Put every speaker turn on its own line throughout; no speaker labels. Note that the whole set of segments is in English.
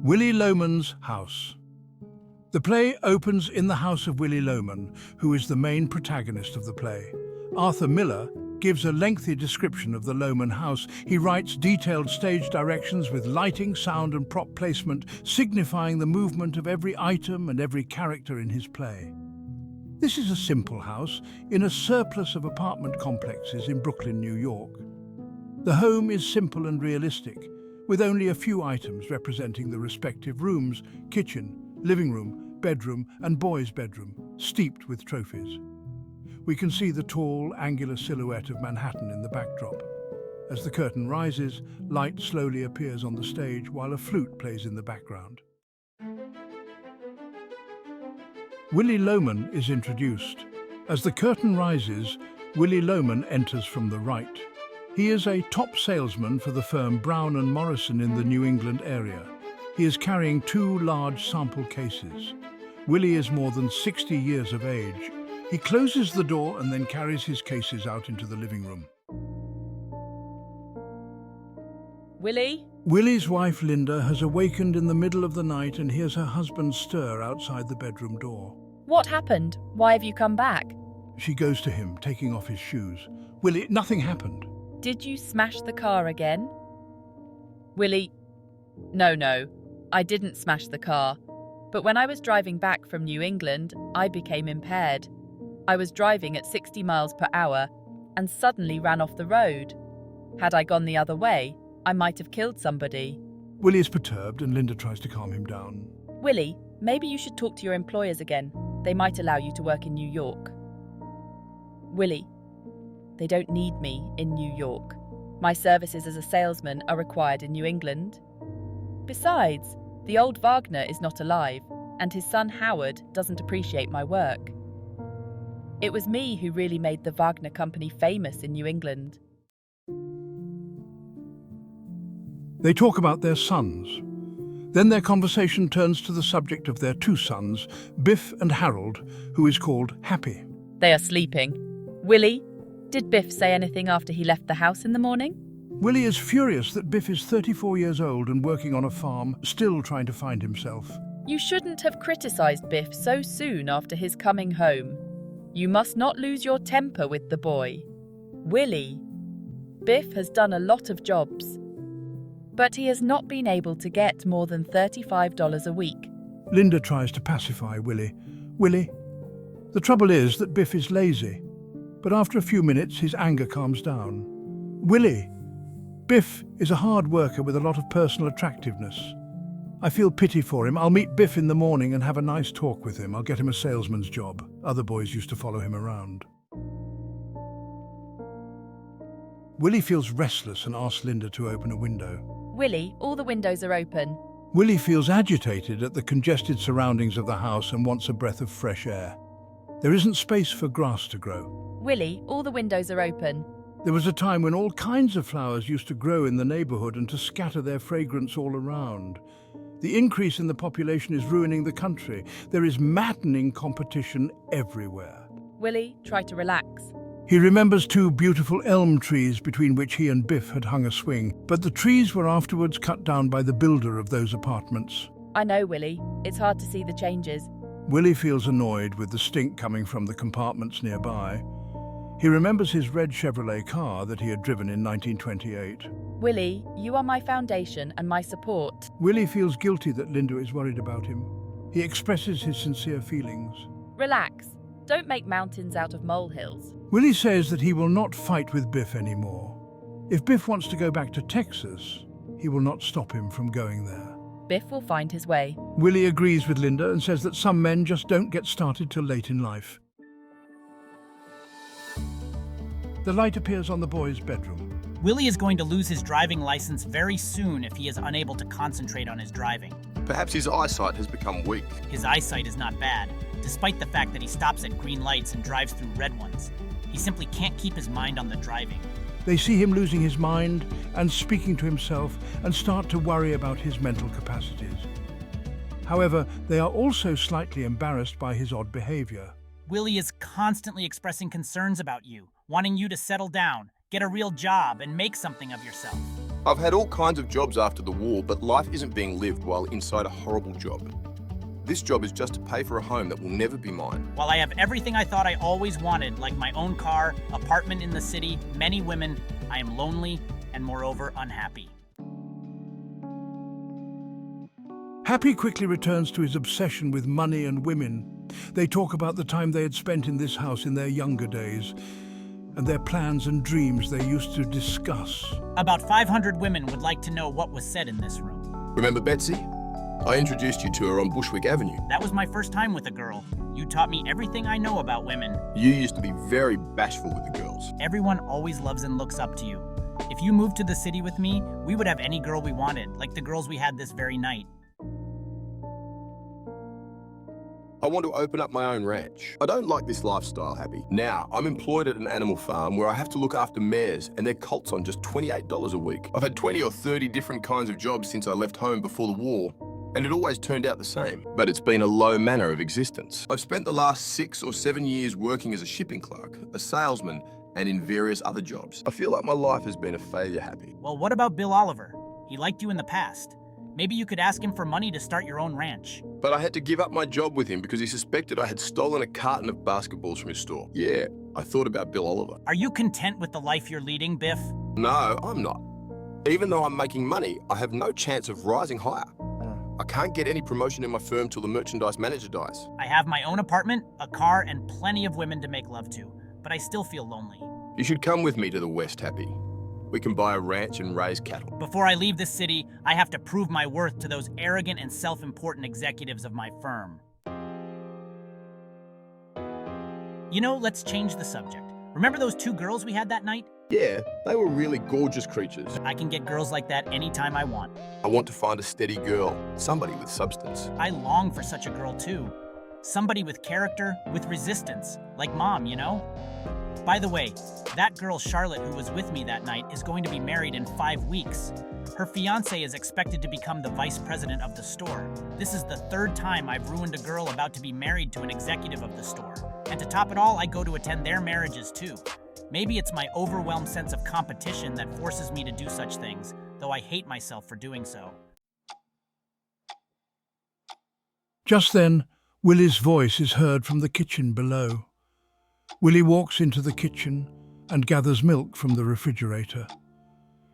Willy Loman's house. The play opens in the house of Willy Loman, who is the main protagonist of the play. Arthur Miller gives a lengthy description of the Loman house. He writes detailed stage directions with lighting, sound and prop placement, signifying the movement of every item and every character in his play. This is a simple house in a surplus of apartment complexes in Brooklyn, New York. The home is simple and realistic, with only a few items representing the respective rooms, kitchen, living room, bedroom and boys' bedroom, steeped with trophies. We can see the tall, angular silhouette of Manhattan in the backdrop. As the curtain rises, light slowly appears on the stage while a flute plays in the background. Willy Loman is introduced. As the curtain rises, Willy Loman enters from the right. He is a top salesman for the firm Brown and Morrison in the New England area. He is carrying 2 large sample cases. Willy is more than 60 years of age. He closes the door and then carries his cases out into the living room.
Willy?
Willy's wife Linda has awakened in the middle of the night and hears her husband stir outside the bedroom door.
What happened? Why have you come back?
She goes to him, taking off his shoes. Willy, nothing happened.
Did you smash the car again? Willy? No, I didn't smash the car. But when I was driving back from New England, I became impaired. I was driving at 60 miles per hour and suddenly ran off the road. Had I gone the other way, I might have killed somebody.
Willy is perturbed and Linda tries to calm him down.
Willy, maybe you should talk to your employers again. They might allow you to work in New York. Willy, they don't need me in New York. My services as a salesman are required in New England. Besides, the old Wagner is not alive, and his son Howard doesn't appreciate my work. It was me who really made the Wagner Company famous in New England.
They talk about their sons. Then their conversation turns to the subject of their 2 sons, Biff and Harold, who is called Happy.
They are sleeping. Willy, did Biff say anything after he left the house in the morning?
Willy is furious that Biff is 34 years old and working on a farm, still trying to find himself.
You shouldn't have criticized Biff so soon after his coming home. You must not lose your temper with the boy. Willy, Biff has done a lot of jobs, but he has not been able to get more than $35 a week.
Linda tries to pacify Willy. Willy, the trouble is that Biff is lazy, but after a few minutes his anger calms down. Willy, Biff is a hard worker with a lot of personal attractiveness. I feel pity for him. I'll meet Biff in the morning and have a nice talk with him. I'll get him a salesman's job. Other boys used to follow him around. Willy feels restless and asks Linda to open a window.
Willy, all the windows are open.
Willy feels agitated at the congested surroundings of the house and wants a breath of fresh air. There isn't space for grass to grow.
Willy, all the windows are open.
There was a time when all kinds of flowers used to grow in the neighborhood and to scatter their fragrance all around. The increase in the population is ruining the country. There is maddening competition everywhere.
Willy, try to relax.
He remembers 2 beautiful elm trees between which he and Biff had hung a swing, but the trees were afterwards cut down by the builder of those apartments.
I know, Willy. It's hard to see the changes.
Willy feels annoyed with the stink coming from the compartments nearby. He remembers his red Chevrolet car that he had driven in 1928.
Willy, you are my foundation and my support.
Willy feels guilty that Linda is worried about him. He expresses his sincere feelings.
Relax. Don't make mountains out of molehills.
Willy says that he will not fight with Biff anymore. If Biff wants to go back to Texas, he will not stop him from going there.
Biff will find his way.
Willy agrees with Linda and says that some men just don't get started till late in life. The light appears on the boy's bedroom.
Willy is going to lose his driving license very soon if he is unable to concentrate on his driving.
Perhaps his eyesight has become weak.
His eyesight is not bad, despite the fact that he stops at green lights and drives through red ones. He simply can't keep his mind on the driving.
They see him losing his mind and speaking to himself and start to worry about his mental capacities. However, they are also slightly embarrassed by his odd behavior.
Willy is constantly expressing concerns about you, wanting you to settle down, get a real job, and make something of yourself.
I've had all kinds of jobs after the war, but life isn't being lived while inside a horrible job. This job is just to pay for a home that will never be mine.
While I have everything I thought I always wanted, like my own car, apartment in the city, many women, I am lonely and moreover unhappy.
Happy quickly returns to his obsession with money and women. They talk about the time they had spent in this house in their younger days, and their plans and dreams they used to discuss.
About 500 women would like to know what was said in this room.
Remember Betsy? I introduced you to her on Bushwick Avenue.
That was my first time with a girl. You taught me everything I know about women.
You used to be very bashful with the girls.
Everyone always loves and looks up to you. If you moved to the city with me, we would have any girl we wanted, like the girls we had this very night.
I want to open up my own ranch. I don't like this lifestyle, Happy. Now, I'm employed at an animal farm where I have to look after mares and their colts on just $28 a week. I've had 20 or 30 different kinds of jobs since I left home before the war, and it always turned out the same. But it's been a low manner of existence. I've spent the last 6 or 7 years working as a shipping clerk, a salesman, and in various other jobs. I feel like my life has been a failure, Happy.
Well, what about Bill Oliver? He liked you in the past. Maybe you could ask him for money to start your own ranch.
But I had to give up my job with him because he suspected I had stolen a carton of basketballs from his store. Yeah, I thought about Bill Oliver.
Are you content with the life you're leading, Biff?
No, I'm not. Even though I'm making money, I have no chance of rising higher. I can't get any promotion in my firm till the merchandise manager dies.
I have my own apartment, a car, and plenty of women to make love to, but I still feel lonely.
You should come with me to the West, Happy. We can buy a ranch and raise cattle.
Before I leave this city, I have to prove my worth to those arrogant and self-important executives of my firm. You know, let's change the subject. Remember those 2 girls we had that night?
Yeah, they were really gorgeous creatures.
I can get girls like that anytime I want.
I want to find a steady girl, somebody with substance.
I long for such a girl too. Somebody with character, with resistance, like Mom, you know? By the way, that girl Charlotte who was with me that night is going to be married in 5 weeks. Her fiancé is expected to become the vice president of the store. This is the 3rd time I've ruined a girl about to be married to an executive of the store. And to top it all, I go to attend their marriages too. Maybe it's my overwhelmed sense of competition that forces me to do such things, though I hate myself for doing so.
Just then, Willy's voice is heard from the kitchen below. Willy walks into the kitchen and gathers milk from the refrigerator.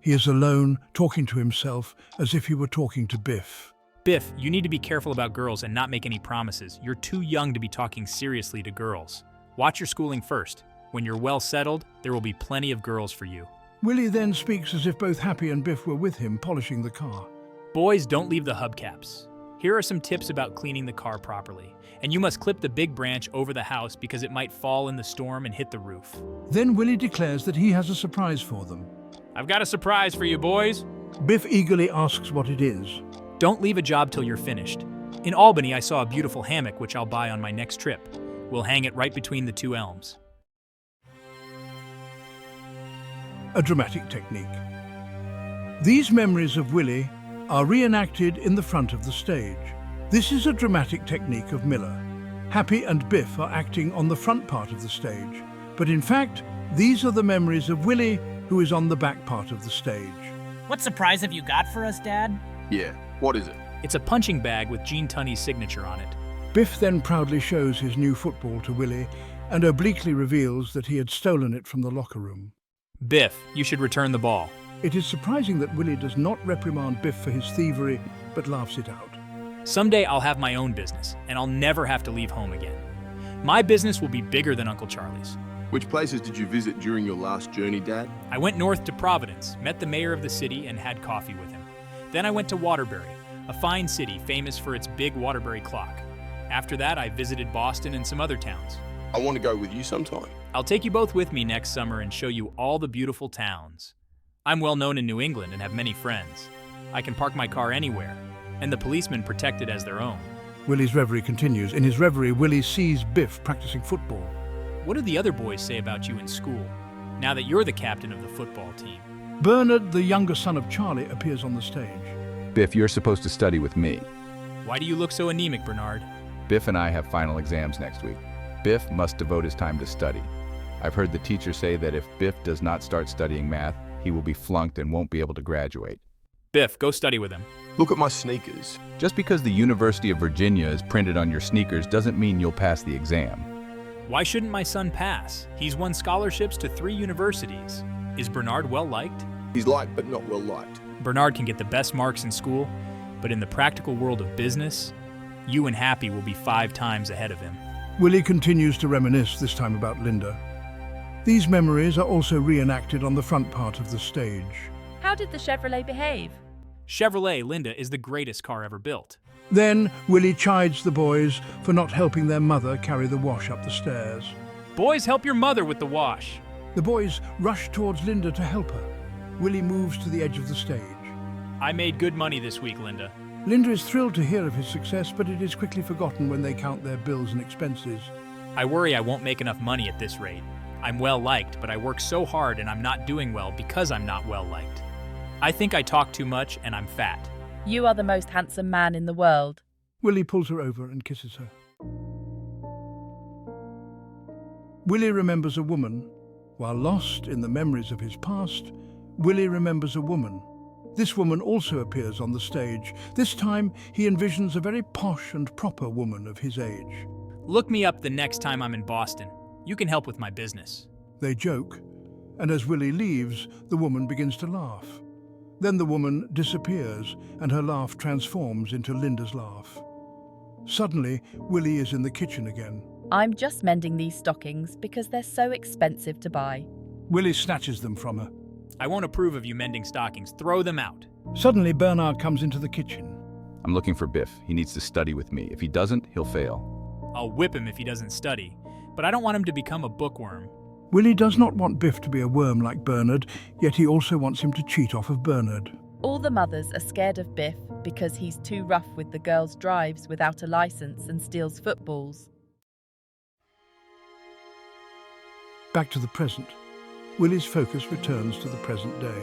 He is alone, talking to himself as if he were talking to Biff.
Biff, you need to be careful about girls and not make any promises. You're too young to be talking seriously to girls. Watch your schooling first. When you're well settled, there will be plenty of girls for you.
Willy then speaks as if both Happy and Biff were with him, polishing the car.
Boys, don't leave the hubcaps. Here are some tips about cleaning the car properly. And you must clip the big branch over the house because it might fall in the storm and hit the roof.
Then Willy declares that he has a surprise for them.
I've got a surprise for you, boys.
Biff eagerly asks what it is.
Don't leave a job till you're finished. In Albany, I saw a beautiful hammock which I'll buy on my next trip. We'll hang it right between the 2 elms.
A dramatic technique. These memories of Willy are reenacted in the front of the stage. This is a dramatic technique of Miller. Happy and Biff are acting on the front part of the stage, but in fact, these are the memories of Willy, who is on the back part of the stage.
What surprise have you got for us, Dad?
Yeah, what is it?
It's a punching bag with Gene Tunney's signature on it.
Biff then proudly shows his new football to Willy and obliquely reveals that he had stolen it from the locker room.
Biff, you should return the ball.
It is surprising that Willy does not reprimand Biff for his thievery, but laughs it out.
Someday I'll have my own business, and I'll never have to leave home again. My business will be bigger than Uncle Charlie's.
Which places did you visit during your last journey, Dad?
I went north to Providence, met the mayor of the city, and had coffee with him. Then I went to Waterbury, a fine city famous for its big Waterbury clock. After that, I visited Boston and some other towns.
I want to go with you sometime.
I'll take you both with me next summer and show you all the beautiful towns. I'm well known in New England and have many friends. I can park my car anywhere, and the policemen protect it as their own.
Willy's reverie continues. In his reverie, Willy sees Biff practicing football.
What do the other boys say about you in school, now that you're the captain of the football team?
Bernard, the younger son of Charlie, appears on the stage.
Biff, you're supposed to study with me.
Why do you look so anemic, Bernard?
Biff and I have final exams next week. Biff must devote his time to study. I've heard the teacher say that if Biff does not start studying math, he will be flunked and won't be able to graduate.
Biff, go study with him.
Look at my sneakers.
Just because the University of Virginia is printed on your sneakers doesn't mean you'll pass the exam.
Why shouldn't my son pass? He's won scholarships to 3 universities. Is Bernard well-liked?
He's liked but not well liked.
Bernard can get the best marks in school, but in the practical world of business, you and Happy will be 5 times ahead of him.
Willy continues to reminisce, this time about Linda. These memories are also reenacted on the front part of the stage.
How did the Chevrolet behave?
Chevrolet Linda is the greatest car ever built.
Then Willy chides the boys for not helping their mother carry the wash up the stairs.
Boys, help your mother with the wash.
The boys rush towards Linda to help her. Willy moves to the edge of the stage.
I made good money this week, Linda.
Linda is thrilled to hear of his success, but it is quickly forgotten when they count their bills and expenses.
I worry I won't make enough money at this rate. I'm well-liked, but I work so hard and I'm not doing well because I'm not well-liked. I think I talk too much and I'm fat.
You are the most handsome man in the world.
Willy pulls her over and kisses her. Willy remembers a woman. While lost in the memories of his past, Willy remembers a woman. This woman also appears on the stage. This time, he envisions a very posh and proper woman of his age.
Look me up the next time I'm in Boston. You can help with my business.
They joke, and as Willy leaves, the woman begins to laugh. Then the woman disappears, and her laugh transforms into Linda's laugh. Suddenly, Willy is in the kitchen again.
I'm just mending these stockings because they're so expensive to buy.
Willy snatches them from her.
I won't approve of you mending stockings. Throw them out.
Suddenly, Bernard comes into the kitchen.
I'm looking for Biff. He needs to study with me. If he doesn't, he'll fail.
I'll whip him if he doesn't study, but I don't want him to become a bookworm.
Willy does not want Biff to be a worm like Bernard, yet he also wants him to cheat off of Bernard.
All the mothers are scared of Biff because he's too rough with the girls' drives without a license and steals footballs.
Back to the present. Willy's focus returns to the present day.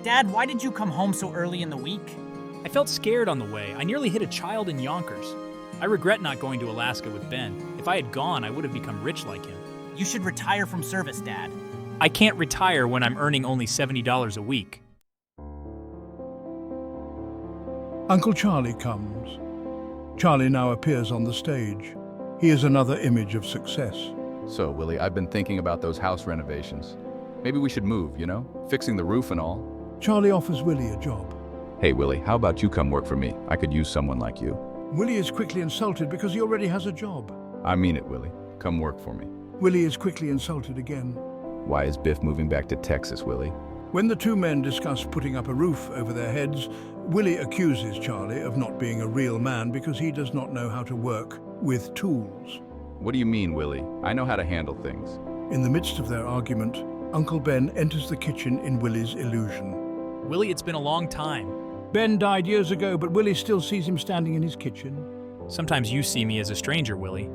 Dad, why did you come home so early in the week?
I felt scared on the way. I nearly hit a child in Yonkers. I regret not going to Alaska with Ben. If I had gone, I would have become rich like him.
You should retire from service, Dad.
I can't retire when I'm earning only $70 a week.
Uncle Charlie comes. Charlie now appears on the stage. He is another image of success.
So, Willy, I've been thinking about those house renovations. Maybe we should move, you know? Fixing the roof and all.
Charlie offers Willy a job.
Hey, Willy, how about you come work for me? I could use someone like you.
Willy is quickly insulted because he already has a job.
I mean it, Willy. Come work for me.
Willy is quickly insulted again.
Why is Biff moving back to Texas, Willy?
When the two men discuss putting up a roof over their heads, Willy accuses Charlie of not being a real man because he does not know how to work with tools.
What do you mean, Willy? I know how to handle things.
In the midst of their argument, Uncle Ben enters the kitchen in Willy's illusion.
Willy, it's been a long time.
Ben died years ago, but Willy still sees him standing in his kitchen.
Sometimes you see me as a stranger, Willy.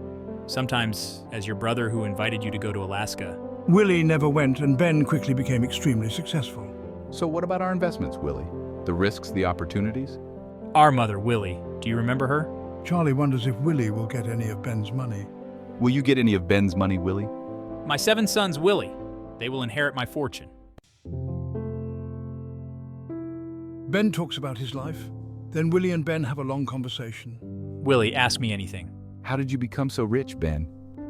Sometimes as your brother who invited you to go to Alaska.
Willy never went, and Ben quickly became extremely successful.
So what about our investments, Willy? The risks, the opportunities?
Our mother, Willy. Do you remember her?
Charlie wonders if Willy will get any of Ben's money.
Will you get any of Ben's money, Willy?
My 7 sons, Willy. They will inherit my fortune.
Ben talks about his life. Then Willy and Ben have a long conversation.
Willy, ask me anything.
How did you become so rich, Ben?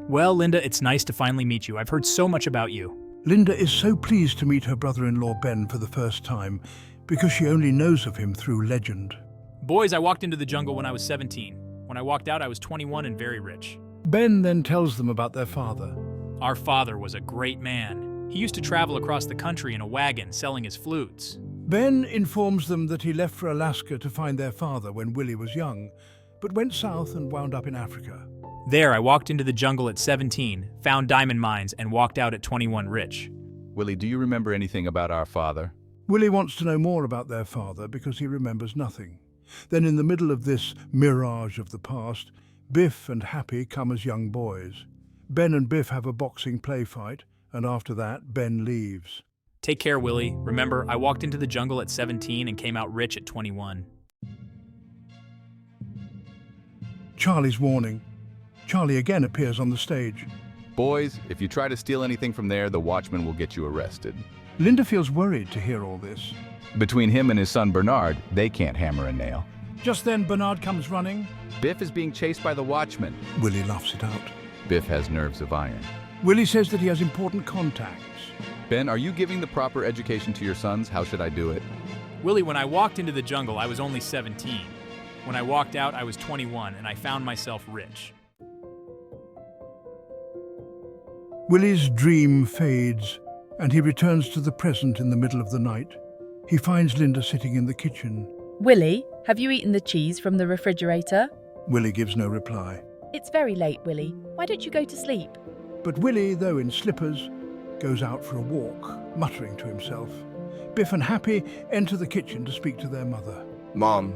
Well, Linda, it's nice to finally meet you. I've heard so much about you.
Linda is so pleased to meet her brother-in-law Ben for the first time because she only knows of him through legend.
Boys, I walked into the jungle when I was 17. When I walked out, I was 21 and very rich.
Ben then tells them about their father.
Our father was a great man. He used to travel across the country in a wagon selling his flutes.
Ben informs them that he left for Alaska to find their father when Willy was young, but went south and wound up in Africa.
There, I walked into the jungle at 17, found diamond mines, and walked out at 21 rich.
Willy, do you remember anything about our father?
Willy wants to know more about their father because he remembers nothing. Then in the middle of this mirage of the past, Biff and Happy come as young boys. Ben and Biff have a boxing play fight, and after that, Ben leaves.
Take care, Willy. Remember, I walked into the jungle at 17 and came out rich at 21.
Charlie's warning. Charlie again appears on the stage.
Boys, if you try to steal anything from there, the watchman will get you arrested.
Linda feels worried to hear all this.
Between him and his son Bernard, they can't hammer a nail.
Just then, Bernard comes running.
Biff is being chased by the watchman.
Willy laughs it out.
Biff has nerves of iron.
Willy says that he has important contacts.
Ben, are you giving the proper education to your sons? How should I do it?
Willie, when I walked into the jungle, I was only 17. When I walked out, I was 21, and I found myself rich.
Willy's dream fades, and he returns to the present in the middle of the night. He finds Linda sitting in the kitchen.
Willy, have you eaten the cheese from the refrigerator?
Willy gives no reply.
It's very late, Willy. Why don't you go to sleep?
But Willy, though in slippers, goes out for a walk, muttering to himself. Biff and Happy enter the kitchen to speak to their mother.
Mom,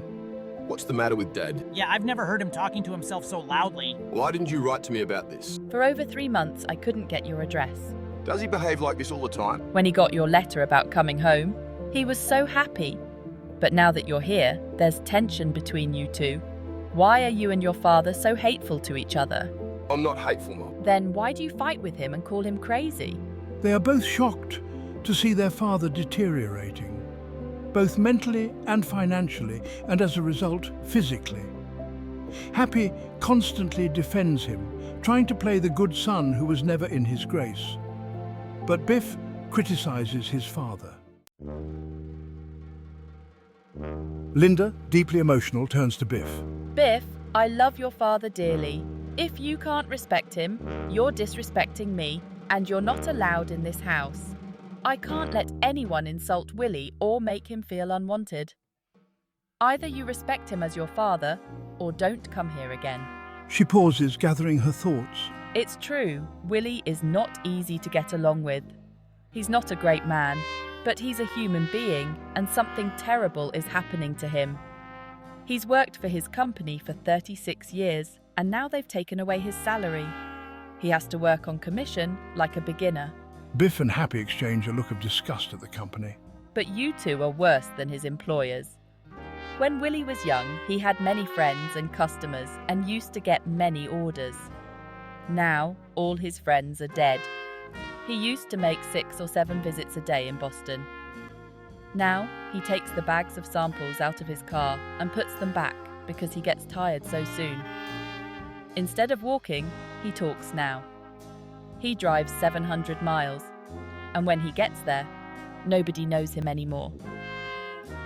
what's the matter with Dad?
Yeah, I've never heard him talking to himself so loudly.
Why didn't you write to me about this?
For over 3 months, I couldn't get your address.
Does he behave like this all the time?
When he got your letter about coming home, he was so happy. But now that you're here, there's tension between you two. Why are you and your father so hateful to each other?
I'm not hateful, Mom.
Then why do you fight with him and call him crazy?
They are both shocked to see their father deteriorating, both mentally and financially, and as a result, physically. Happy constantly defends him, trying to play the good son who was never in his grace. But Biff criticizes his father. Linda, deeply emotional, turns to Biff.
Biff, I love your father dearly. If you can't respect him, you're disrespecting me, and you're not allowed in this house. I can't let anyone insult Willy or make him feel unwanted. Either you respect him as your father, or don't come here again.
She pauses, gathering her thoughts.
It's true, Willy is not easy to get along with. He's not a great man, but he's a human being, and something terrible is happening to him. He's worked for his company for 36 years, and now they've taken away his salary. He has to work on commission like a beginner.
Biff and Happy exchange a look of disgust at the company.
But you two are worse than his employers. When Willy was young, he had many friends and customers and used to get many orders. Now, all his friends are dead. He used to make 6 or 7 visits a day in Boston. Now, he takes the bags of samples out of his car and puts them back because he gets tired so soon. Instead of walking, he talks now. He drives 700 miles, and when he gets there, nobody knows him anymore.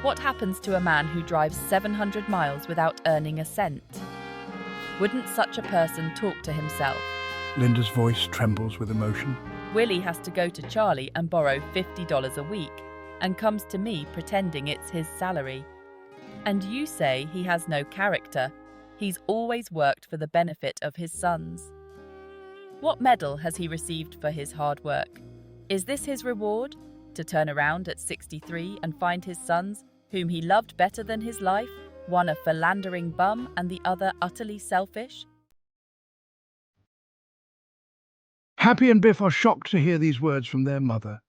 What happens to a man who drives 700 miles without earning a cent? Wouldn't such a person talk to himself?
Linda's voice trembles with emotion.
Willy has to go to Charlie and borrow $50 a week and comes to me pretending it's his salary. And you say he has no character. He's always worked for the benefit of his sons. What medal has he received for his hard work? Is this his reward? To turn around at 63 and find his sons, whom he loved better than his life, one a philandering bum and the other utterly selfish?
Happy and Biff are shocked to hear these words from their mother.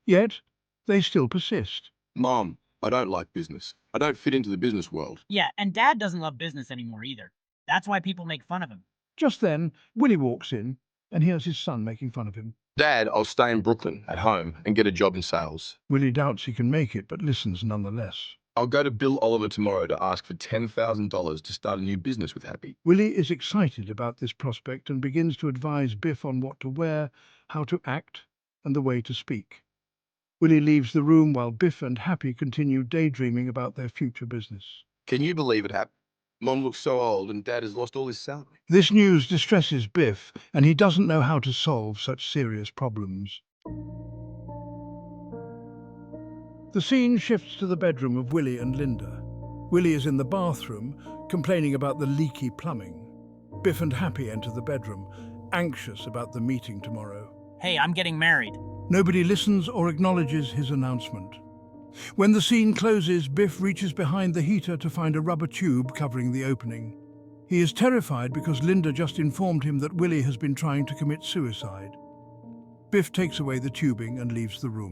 Yet, they still persist.
Mom, I don't like business. I don't fit into the business world.
Yeah, and Dad doesn't love business anymore either. That's why people make fun of him.
Just then, Willy walks in and hears his son making fun of him.
Dad, I'll stay in Brooklyn at home and get a job in sales.
Willy doubts he can make it, but listens nonetheless.
I'll go to Bill Oliver tomorrow to ask for $10,000 to start a new business with Happy.
Willy is excited about this prospect and begins to advise Biff on what to wear, how to act, and the way to speak. Willy leaves the room while Biff and Happy continue daydreaming about their future business.
Can you believe it, Hap? Mom looks so old and Dad has lost all his salary.
This news distresses Biff, and he doesn't know how to solve such serious problems. The scene shifts to the bedroom of Willy and Linda. Willy is in the bathroom, complaining about the leaky plumbing. Biff and Happy enter the bedroom, anxious about the meeting tomorrow.
Hey, I'm getting married.
Nobody listens or acknowledges his announcement. When the scene closes, Biff reaches behind the heater to find a rubber tube covering the opening. He is terrified because Linda just informed him that Willy has been trying to commit suicide. Biff takes away the tubing and leaves the room.